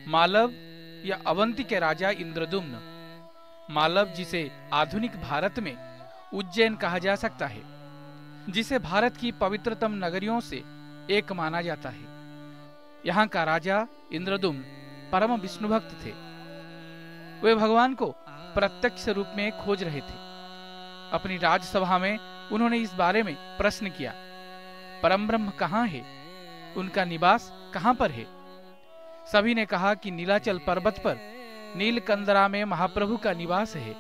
मालव या अवंती के राजा इंद्रदुम्न। मालव, जिसे आधुनिक भारत में उज्जैन कहा जा सकता है, जिसे भारत की पवित्रतम नगरियों से एक माना जाता है। यहाँ का राजा इंद्रदुम्न परम विष्णु भक्त थे। वे भगवान को प्रत्यक्ष रूप में खोज रहे थे। अपनी राजसभा में उन्होंने इस बारे में प्रश्न किया, परम ब्रह्म कहाँ है? उनका निवास कहाँ पर है? सभी ने कहा कि नीलाचल पर्वत पर नीलकंदरा में महाप्रभु का निवास है,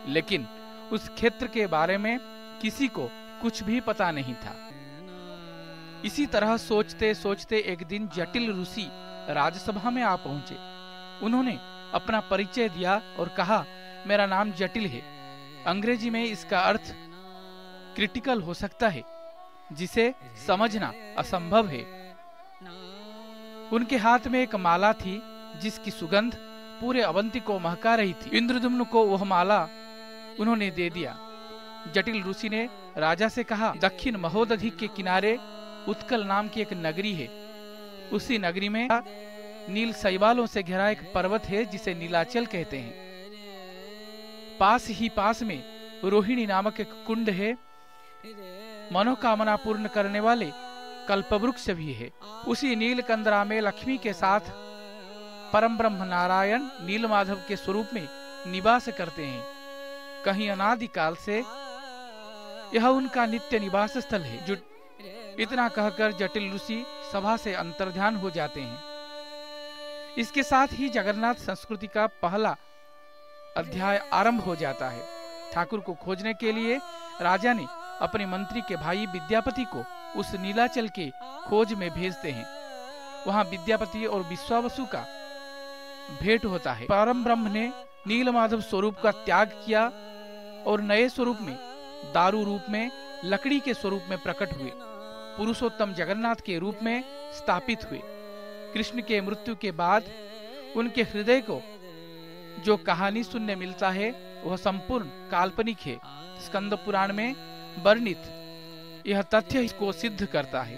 लेकिन उस क्षेत्र के बारे में किसी को कुछ भी पता नहीं था। इसी तरह सोचते सोचते एक दिन जटिल ऋषि राजसभा में आ पहुंचे। उन्होंने अपना परिचय दिया और कहा, मेरा नाम जटिल है। अंग्रेजी में इसका अर्थ क्रिटिकल हो सकता है, जिसे समझना असंभव है। उनके हाथ में एक माला थी जिसकी सुगंध पूरे अवंती को महका रही थी। इंद्रदुम्न को वह माला उन्होंने दे दिया। जटिल ऋषि ने राजा से कहा, दक्षिण महोदधि के किनारे उत्कल नाम की एक नगरी है। उसी नगरी में नील शैवालों से घिरा एक पर्वत है जिसे नीलाचल कहते हैं। पास में रोहिणी नामक एक कुंड है। मनोकामना पूर्ण करने वाले कल्पवृक्ष भी है। उसी नीलकंदरा में लक्ष्मी के साथ परम ब्रह्म नारायण नीलमाधव के स्वरूप में निवास करते हैं। कहीं अनादि काल से यह उनका नित्य निवास स्थल है। जो इतना कहकर जटिल ऋषि सभा से अंतर्ध्यान हो जाते हैं। इसके साथ ही जगन्नाथ संस्कृति का पहला अध्याय आरंभ हो जाता है। ठाकुर को खोजने के लिए राजा ने अपने मंत्री के भाई विद्यापति को उस नीलाचल के खोज में भेजते हैं। वहां विद्यापति और विश्वावसु का भेंट होता है। परम ब्रह्म ने नीलमाधव स्वरूप का त्याग किया और नए स्वरूप में, दारू रूप में, लकड़ी के स्वरूप में प्रकट हुए। पुरुषोत्तम जगन्नाथ के रूप में स्थापित हुए। कृष्ण के मृत्यु के बाद उनके हृदय को जो कहानी सुनने मिलता है वह संपूर्ण काल्पनिक है। स्कंद पुराण में वर्णित यह तथ्य इसको सिद्ध करता है।